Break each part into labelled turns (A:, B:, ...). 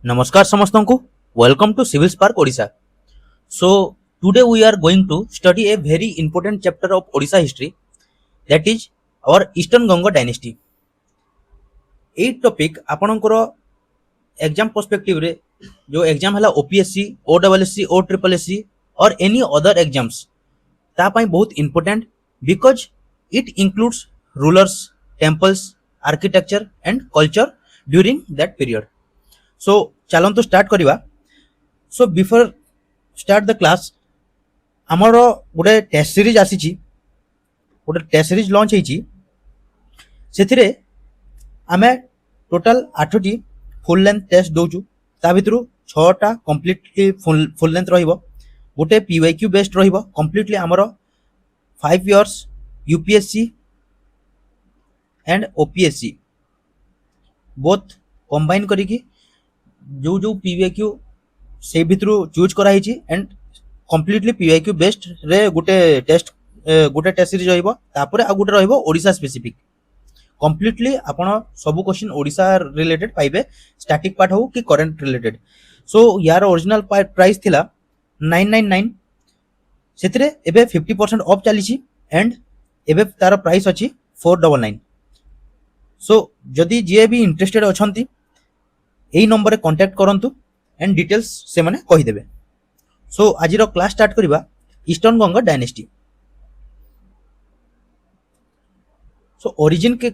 A: नमस्कार समस्त को welcome to Civilspark Odisha. So today we are going to study a very important chapter of Odisha history, that is our Eastern Ganga Dynasty. এই topic आपनकर exam perspective रे जो exam हला OPSC, OSSC, OSSC और any other exams ता पई बहुत important because it includes rulers, temples, architecture and culture during that period. So चलंतु स्टार्ट करिवा. So before start the class आमर गोटे टेस्ट सीरीज आसी, गोटे टेस्ट सीरीज लॉन्च होईची. सेथिरे आमे टोटल 8टी फुल लेंथ टेस्ट दोचु. ता भितरु 6टा कंप्लीटली फुल लेंथ रहिबो, गोटे पीवाईक्यू बेस्ड रहिबो. कंप्लीटली आमर 5 years UPSC and OPSC both combine करिकी जो जो पीवाईक्यू से भितरु चूज कराई एंड कंप्लीटली पीवाईक्यू बेस्ड रे गोटे टेस्ट सीरीज रहिबो. तापरे आ गोटे रहिबो ओडिशा स्पेसिफिक. कंप्लीटली आपण सब क्वेश्चन ओडिशा रिलेटेड पाइबे, स्टैटिक पार्ट हो कि करंट रिलेटेड. सो यार ओरिजिनल प्राइस थिला 999, सेतिरे एबे 50% ऑफ चलीची एंड एबे तार प्राइस अछि 499. सो जदि जे भी इंटरेस्टेड अछंती एई नंबर रे कांटेक्ट करंतु एंड डिटेल्स से माने कहि देबे. सो आजिर क्लास स्टार्ट करिबा eastern Ganga dynasty. So origin के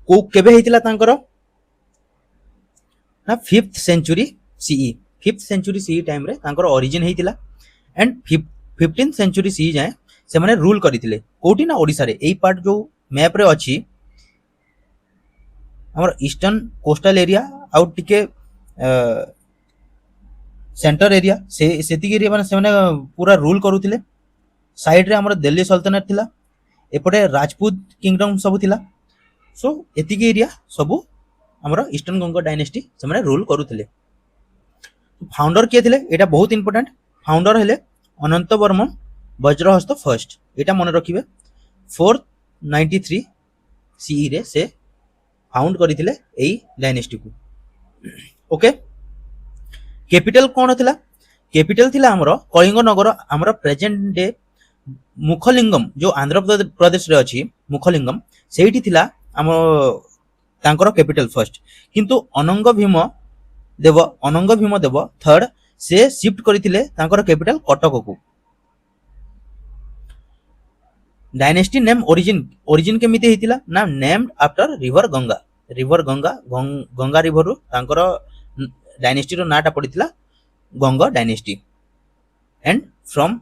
A: को केबे हेतिला तांकर ना 5th century CE. 5th century CE time रे तांकर ओरिजिन हेतिला एंड 15th सेंचुरी सीई जाय से माने रूल करिथिले. कोठी ना ओडिसा रे एई पार्ट जो मैप रे अछि हमर ईस्टर्न कोस्टल एरिया आउट टिके सेंटर एरिया से सेतिक एरिया माने से माने पूरा रूल करूथिले. साइड रे हमर दिल्ली सल्तनत थिला, एपटे राजपूत किंगडम सब थिला. सो एतिक एरिया सब हमर ईस्टर्न गंगा डायनेस्टी से माने रूल करूथिले. फाउंडर के थिले एटा बहुत इंपोर्टेंट. फाउंडर हेले अनंत वर्मन वज्रहस्त फर्स्ट. एटा मन रखिबे 493 सीई रे से फाउंड करिथिले एई डायनेस्टी को. ओके, कैपिटल कौन थिला? कैपिटल थिला हमर कलिंग नगर. हमर प्रेजेंट डे मुखलिंगम जो आंध्र प्रदेश रे अछि, मुखलिंगम सेठी थिला हम तांकर कैपिटल फर्स्ट. किंतु अनंगभीम देव थर्ड से शिफ्ट करिथिले तांकर कैपिटल कटक को. डायनेस्टी नेम ओरिजिन केमिति हेतिला ना named after river Ganga. Ganga river रु तांकर डायनेस्टी रो नाटा पड़िथिला Ganga dynasty and from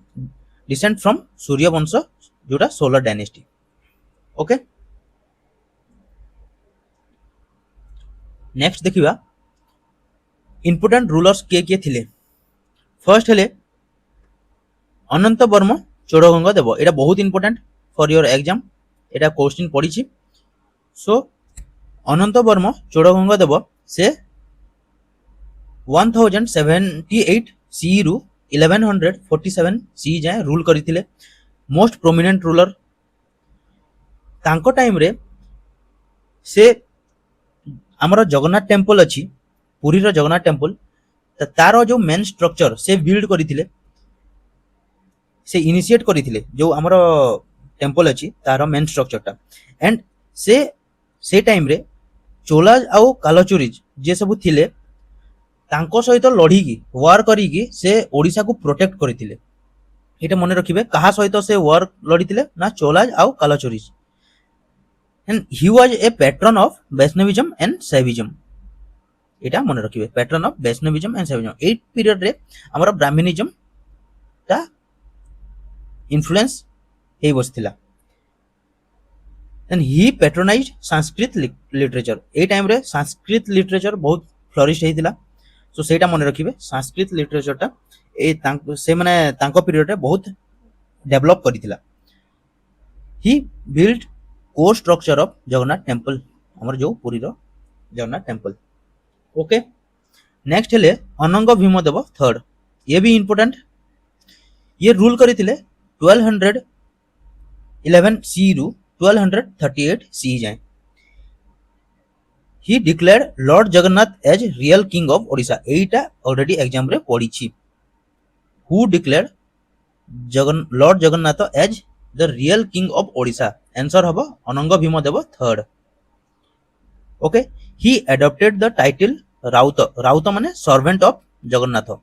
A: descent from Surya Vansh जोटा सोलर डायनेस्टी. ओके, नेक्स्ट देखिबा इंपोर्टेंट रूलर्स के थिले. फर्स्ट हेले अनंत वर्मा चोड़गंगा देव. एटा बहुत इंपोर्टेंट फॉर योर एग्जाम, एटा क्वेश्चन पड़िछि. सो अनंत वर्मा चोड़गंगा देव से 1078 सीई रु 1147 सीई जाए रूल करिथिले. Most prominent ruler. तांको टाइम रे से हमर जगन्नाथ टेम्पल अछि, पुरी रो जगन्नाथ टेम्पल, तारो जो मेन स्ट्रक्चर से बिल्ड करिथिले, से इनिशिएट करिथिले जो हमर टेम्पल अछि तारो मेन स्ट्रक्चरटा. एंड से टाइम रे चोलाज आउ कालचुरीज जे सब थिले तांको सहित लड़ी की वार करी की से ओडिशा को प्रोटेक्ट करिथिले. एटा मने रखिबे कहा सहित से वार लड़ीथिले ना चोलाज आउ Kalachuris. And he was a patron of Vaishnavism and Shaivism. एटा मने रखिबे patron of Vaishnavism and Shaivism. 8 period रे हमर ब्राह्मणिज्म ता इन्फ्लुएंस हे बसथिला. And he patronized Sanskrit literature. ए टाइम रे संस्कृत लिटरेचर बहुत फ्लरिश हेतिला. सो सेटा मन रखिबे संस्कृत लिटरेचर टा से माने तांको पीरियड रे बहुत डेवलप करिथिला. He build core structure of Jagannath temple, हमर जो पुरी रो जगन्नाथ टेम्पल. ओके, नेक्स्ट हेले अनंगभीम देव थर्ड. ये भी इंपोर्टेंट. ये रूल करिथिले 1211 सी रु 1238 सी जाए. he declared Lord Jagannath as real king of Odisha. Etah already exam रे पढ़ी. Who declared Lord Jagannath as the real king of Odisha? Answer haba Anangabhima Deva third. Okay, he adopted the title Rauta. Rauta माने servant of Jagannath.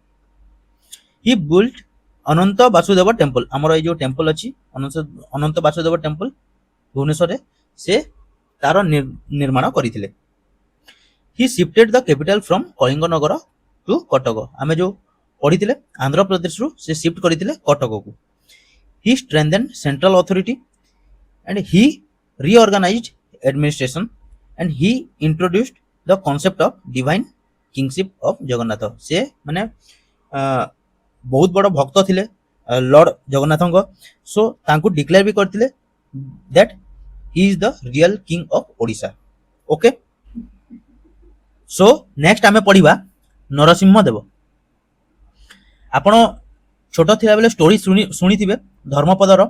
A: He built Anant Vasudeva temple. आमर ये जो temple अच्छी अनंत Vasudeva temple Bhubaneswar से तार निर्माण करथिले. He shifted the capital from Kalinganagar to Cuttack. आमे जो पढ़ी आंध्र प्रदेश रु से शिफ्ट करथिले कटक को. He strengthened central authority and he reorganized administration and he introduced the concept of divine kingship of Jagannath. से माने बहुत बड़ भक्त थिले लॉर्ड जगन्नाथ को. सो तांकु डिक्लेयर भी करथिले that he is the real king of Odisha. Okay, so next आमे पढ़िबा नरसिंह देव. आपण छोट थिला बेले स्टोरी सुनी थिबे धर्मपदर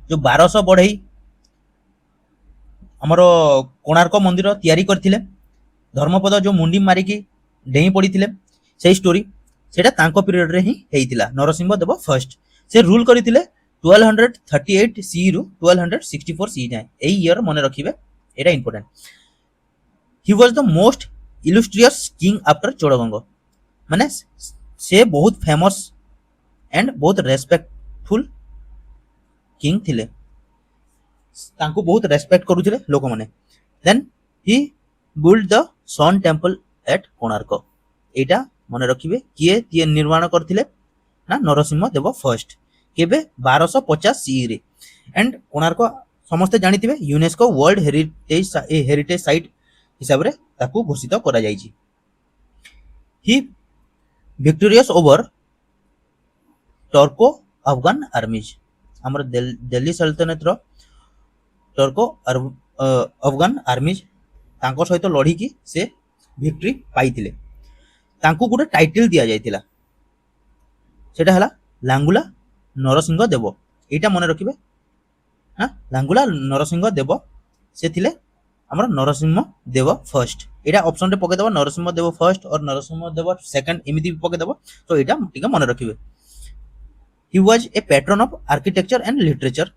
A: जो 1200 बढ़ई हमर कोणार्क मंदिर तयारी करथिले. धर्मपद जो मुंडी मारी की डेई पड़ीथिले सेही स्टोरी सेटा तांको पीरियड रे ही हेइतिला. नरसिंह देव फर्स्ट से रूल करिथिले 1238 सी रु 1264 सी जाय. एई ईयर मने रखिबे, एटा important. He was the most illustrious king after Chodaganga. माने से बहुत फेमस एंड बहुत रेस्पेक्टफुल किंग थिले. तांको बहुत रेस्पेक्ट करूथिले लोक माने. Then he build the sun temple at Konark. एटा मने रखिबे किए तिए निर्माण करथिले ना नरसिंह देव फर्स्ट केबे 1250 सी रे. एंड कोणार्क समस्त जानिथिबे यूनेस्को वर्ल्ड हेरिटेज साइट हिसाब रे ताकू घोषित करा जायछि. ही विक्टोरियस ओवर टर्को अफगान आर्मीज. हमर दिल्ली सल्तनत रो टर्को अफगान आर्मीज तांको सहित लड़ी की से विक्ट्री पाइथिले. तांको गोटे टाइटल दिया जायतिला सेटा हला लांगुला नरसिंह देव. एटा मने रखिबे हां, लांगुला नरसिंह देव से थिले हमर नरसिंह देव फर्स्ट. एटा ऑप्शन रे पके देबो नरसिंह देव फर्स्ट और नरसिंह देव सेकंड एमिति पके देबो. तो एटा टिके मने रखिबे. He was a patron of architecture and literature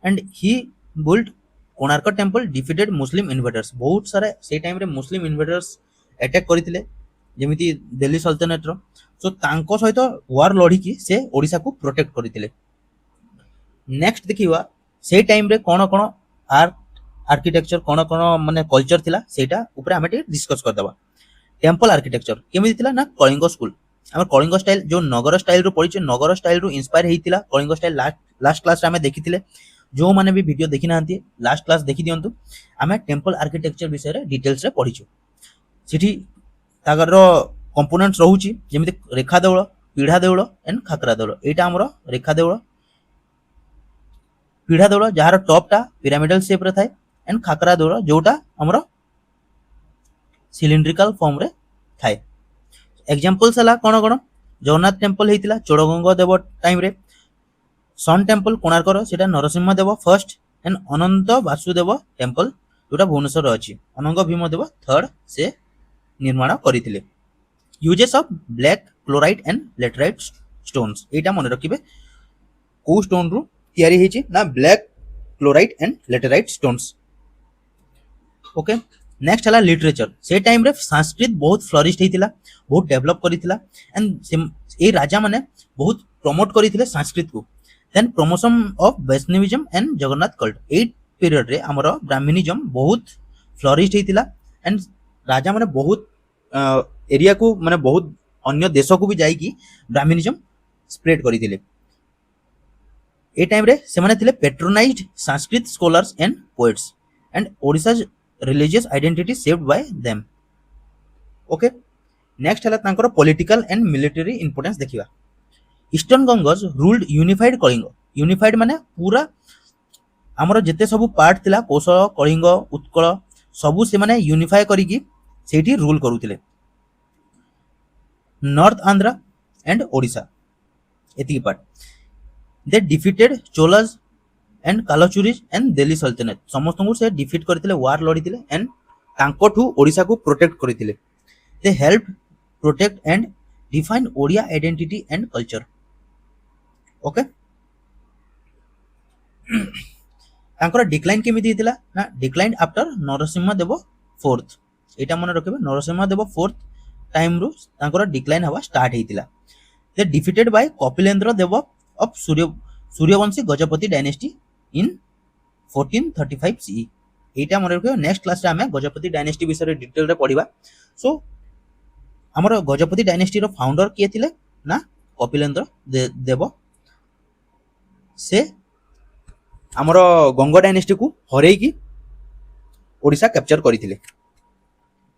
A: and he build Konark temple defeated Muslim invaders. बहुत सारे से टाइम रे मुस्लिम इन्वेडर्स अटैक करथिले जेमिति दिल्ली सल्तनत रो. सो तांको सहित वार लड़ी की से ओडिसा को प्रोटेक्ट करथिले. नेक्स्ट देखिबा से टाइम रे कोन कोन आर्ट आर्किटेक्चर कोन कोन माने कल्चर थिला सेटा ऊपर हमें डिस्कस कर दबा. टेम्पल आर्किटेक्चर केमिति थिला ना कलिंग स्कूल. हमर कलिंग स्टाइल जो नगर स्टाइल रो पड़ी नगर स्टाइल रो इंस्पायर हेतिला. कलिंग स्टाइल लास्ट क्लास रे हमें देखिथिले. जो माने भी वीडियो देखि नांती लास्ट क्लास देखि दियंतु. हमें टेम्पल आर्किटेक्चर विषय रे डिटेल्स रे पढिछु. सिटी तागर कंपोनेंट्स रहउची जेमिति रेखा देउळ, पीढ़ा देउळ एंड खाकरा देउळ. एटा हमर रेखा देउळ, पीढ़ा देउळ जहार टॉप टा पिरामिडल शेप रे थाए एंड खाकरा देउळ जोटा हमर सिलिंड्रिकल फॉर्म रे थाए. एग्जांपल्स हला कोन कोन जगन्नाथ टेम्पल हेतिला चोड़गंगा देव टाइम रे. सन टेम्पल कोणार्क रो सेटा Narasimha Deva first and Ananta Vasudeva temple जोटा भुवनेश्वर अछि अनंग भीम देव थर्ड से निर्माण करिथिले. Uses of black chlorite and laterite stones. एटा मन रखिबे को स्टोन रु तयारी हेछि ना black chlorite and laterite stones. Okay, next हला लिटरेचर. से टाइम रे संस्कृत बहुत फ्लरिश्ड हेतिला, बहुत डेवलप करिथिला एंड ए राजा माने बहुत प्रमोट करिथिले संस्कृत को. Then promotion of Vaishnavism and Jagannath cult. 8 period रे हमर ब्राह्मणिज्म बहुत फ्लरिश्ड हेतिला एंड राजा माने बहुत एरिया को माने बहुत अन्य देश को भी जाई की ब्राह्मणिज्म स्प्रेड करिथिले. ए टाइम रे से माने थिले patronized Sanskrit scholars and poets and Odisha's religious identity shaped by them. Okay, next हला तांकर पॉलिटिकल एंड मिलिटरी इंपोर्टेंस देखिबा. Eastern Gangas ruled unified Kalinga. Unified माने पूरा हमर जते सब पार्ट थिला कोशल कलिंग उत्कल सबु से माने यूनिफाई करी की सेठी रूल करूथिले. नॉर्थ आंध्र एंड ओडिशा एति part they defeated Cholas and Kalachuris and Delhi Sultanate समस्त को से डिफिट करथिले वार लड़ीथिले एंड तांकोठू ओडिशा को प्रोटेक्ट करथिले they help protect and define Odia identity and culture okay तांकर डिक्लाइन केमिति हितिला ना decline after Narasimha Deva fourth एटा मन रखिबे नरसिंह देव फोर्थ टाइम रु तांकर डिक्लाइन हवा स्टार्ट हितिला they defeated by Kapilendra Deva of Suryavanshi Gajapati dynasty in 1435 CE एटा मन रखिबे नेक्स्ट क्लास रे हमें गजपति डायनेस्टी विषय डिटेल रे पढिबा सो हमर गजपति डायनेस्टी रो फाउंडर किए थिले ना कपिलेंद्र देव से हमर गंगा डायनेस्टी को हरई की ओडिशा कैप्चर करथिले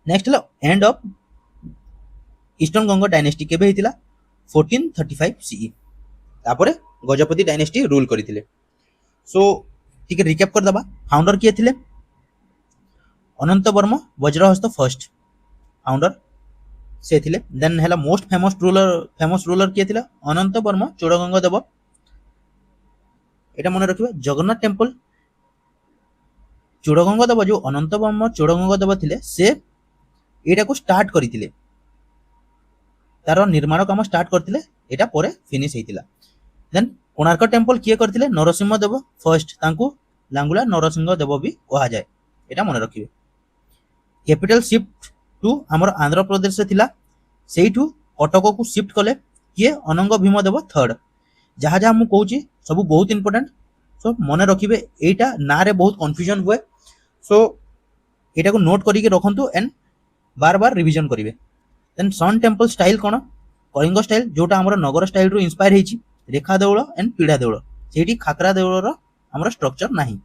A: नेक्स्ट हला end of eastern Ganga dynasty केबे हितिला 1435 सीई तापरे गजपति डायनेस्टी रूल करथिले सो ठीक है रिकैप कर दबा फाउंडर किए थिले अनंत वर्मा वज्रहस्त फर्स्ट फाउंडर से थिले देन हला मोस्ट फेमस रूलर किए थिले अनंत वर्मा चोड़गंगा देव एटा मन रखिबे जगन्नाथ टेम्पल चोड़गंगा देव जो अनंत वर्मा चोड़गंगा देव थिले से एटा को स्टार्ट करथिले तार निर्माण काम स्टार्ट करथिले एटा परे फिनिश हेतिला देन कोणार्क टेम्पल किए करथिले नरसिंह देव फर्स्ट तांको लांगुला नरसिंह देव भी कहा जाय एटा मन रखिबे कैपिटल शिफ्ट टू हमर आंध्र प्रदेश से थिला सेइठू कटक को शिफ्ट कले किए अनंग भीम देव थर्ड जहाँ जहाँ मुझे कहूँ सब बहुत इंपोर्टेंट सो मन रखिबे एटा ना रे बहुत कंफ्यूजन हुए सो एटा को नोट करिके रखंतु एंड बार बार रिवीजन करिवे देन सन टेम्पल स्टाइल कोन कलिंग स्टाइल जोटा हमर नगर स्टाइल रो इंस्पायर हेची रेखा देउळ एंड पीढ़ा देउळ सेठी खाकरा देउळ रो हमर स्ट्रक्चर नाही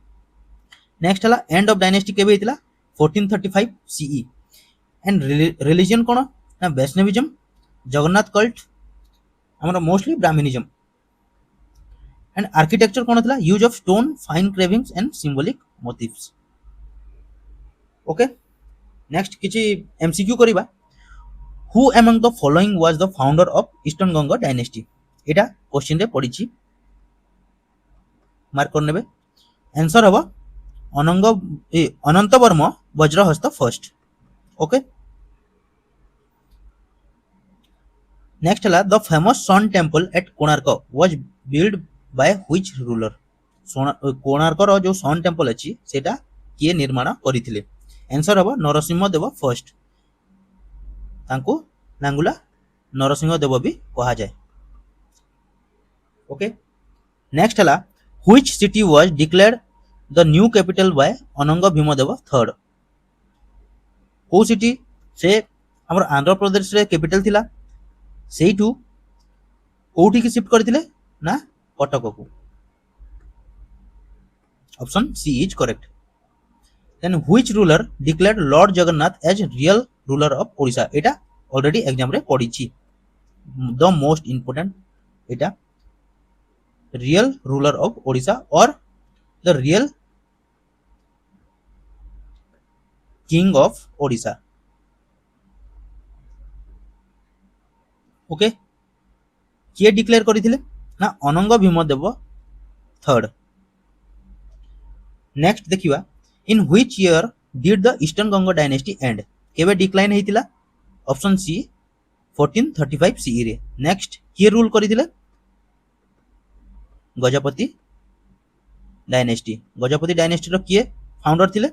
A: नेक्स्ट हला एंड ऑफ डायनेस्टी केबे हितला 1435 सीई एंड रिलीजन कोन ना वैष्णविज्म जगन्नाथ कल्ट हमर मोस्टली ब्राह्मणिज्म एंड आर्किटेक्चर कोन थला use of stone fine carvings and symbolic motifs okay next किछि एमसीक्यू करिबा who among the following was the founder of eastern Ganga dynasty एटा क्वेश्चन रे पडिछि मार्क कर नेबे आंसर हबो Anantavarman Vajrahasta first okay next हला the famous sun temple at Konark was build by which ruler Konark रो जो सन टेम्पल अछि सेटा किए निर्माण करिथिले आंसर हबो नरसिंह देव फर्स्ट तांको नांगुला नरसिंह देव भी कहा जाय ओके नेक्स्ट हला which city was declared the new capital by अनंग भीम देव थर्ड को सिटी से हमर आंध्र प्रदेश रे कैपिटल थिला सेइठू कोठी की शिफ्ट करथिले ना कटक को option C is correct then which ruler declared lord Jagannath as real ruler of Odisha एटा ऑलरेडी एग्जाम रे पढिछि द मोस्ट इंपोर्टेंट एटा रियल रूलर ऑफ ओडिशा और the real king of Odisha okay किए डिक्लेयर करथिले ना अनंग भीम देव थर्ड नेक्स्ट देखिबा in which year did the eastern Ganga dynasty and केबे डिक्लाइन हेतिला ऑप्शन सी 1435 सीई रे नेक्स्ट किए रूल करथिले गजपति डायनेस्टी रो किए फाउंडर थिले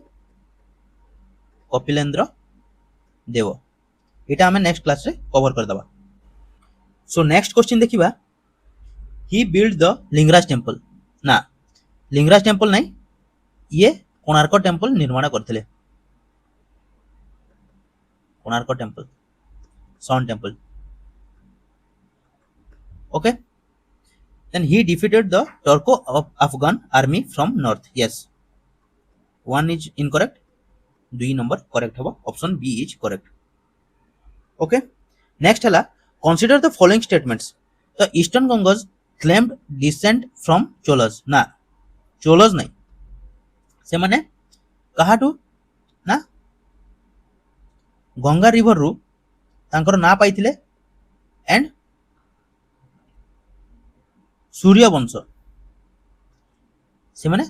A: कपिलेंद्र देव एटा हमें नेक्स्ट क्लास रे कवर कर दबा सो नेक्स्ट क्वेश्चन देखिबा he build the Lingaraj temple ना लिंगराज टेम्पल नहीं ये कोणार्क टेम्पल निर्माण करथिले Konark temple sun temple okay then he defeated the Turco Afghan army from north yes one is incorrect 2 number correct haba option B is correct okay next hela consider the following statements the eastern Gangas claimed descent from Cholas na Cholas nahi se mane kahatu na Ganga river रु तांकर ना पाइथिले and Suryavansh ସେମାନେ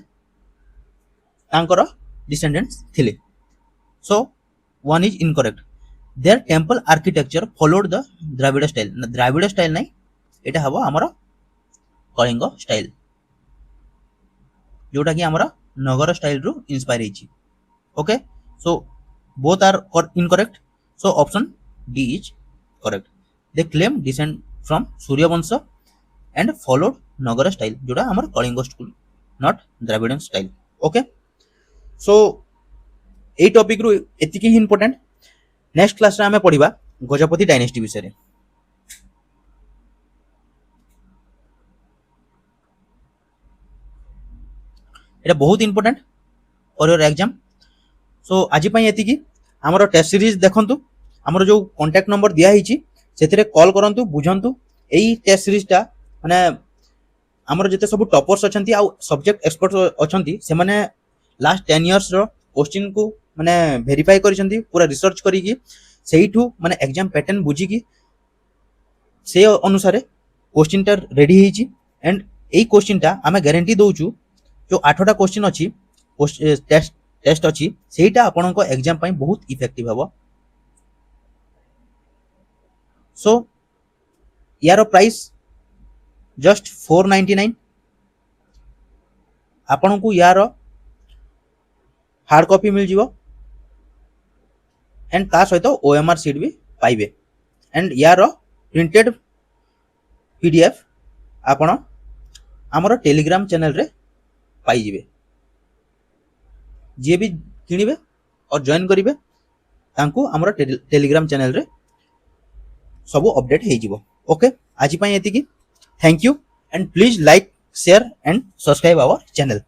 A: ତାଙ୍କର descendants ଥିଲେ। So one is incorrect. Their temple architecture followed the Dravida style। Dravida style ନାହିଁ, ଏଇଟା ହବ ଆମର କଳିଙ୍ଗ ଷ୍ଟାଇଲ, ଯୋଉଟା କି ଆମର ନଗର ଷ୍ଟାଇଲ ରୁ ଇନ୍ସ୍ପାयर ହେଇଛି। Okay, so both are incorrect, so option D is correct। they claim descent from Surya Vansha and followed Nagara style, जोड़ा हमर Kalinga school, not Dravidian style। Okay, so एई टॉपिक रु एतिकी ही इंपोर्टेंट। नेक्स्ट क्लास रे हमें पढ़िबा गजपति डायनेस्टी विषय रे। एटा बहुत important for your exam. So आज पई एतिकी। हमर टेस्ट सीरीज देखंतु, हमर जो कांटेक्ट नंबर दिया हिची सेथिरे कॉल करंतु, बुझंतु। एई टेस्ट सीरीजटा माने हमर जते सब टॉपर्स अछंती आ सब्जेक्ट एक्सपर्ट अछंती से माने लास्ट 10 इयर्स रो क्वेश्चन को माने वेरीफाई करिसंती, पूरा रिसर्च करिकी सेइठू माने एग्जाम पैटर्न बुझिकी से अनुसार क्वेश्चन टा रेडी हिची। एंड एई क्वेश्चन टा आमे गारंटी दोउचू जो 8टा क्वेश्चन अछि टेस्ट अछि सेइटा आपनको एग्जाम पई बहुत इफेक्टिव हबो। सो यार प्राइस जस्ट 499। आपनको यार हार्ड कॉपी मिल जिवो एंड ता सहित ओएमआर सीट भी पाइबे। एंड यार प्रिंटेड पीडीएफ आपण हमर टेलीग्राम चैनल रे पाई जिवे। जे भी किनिबे और जॉइन करिवे तांको हमर टेलीग्राम चैनल रे सब अपडेट हे जिवो। ओके, आज पई एतिकी। Thank you and please like, share and subscribe our channel.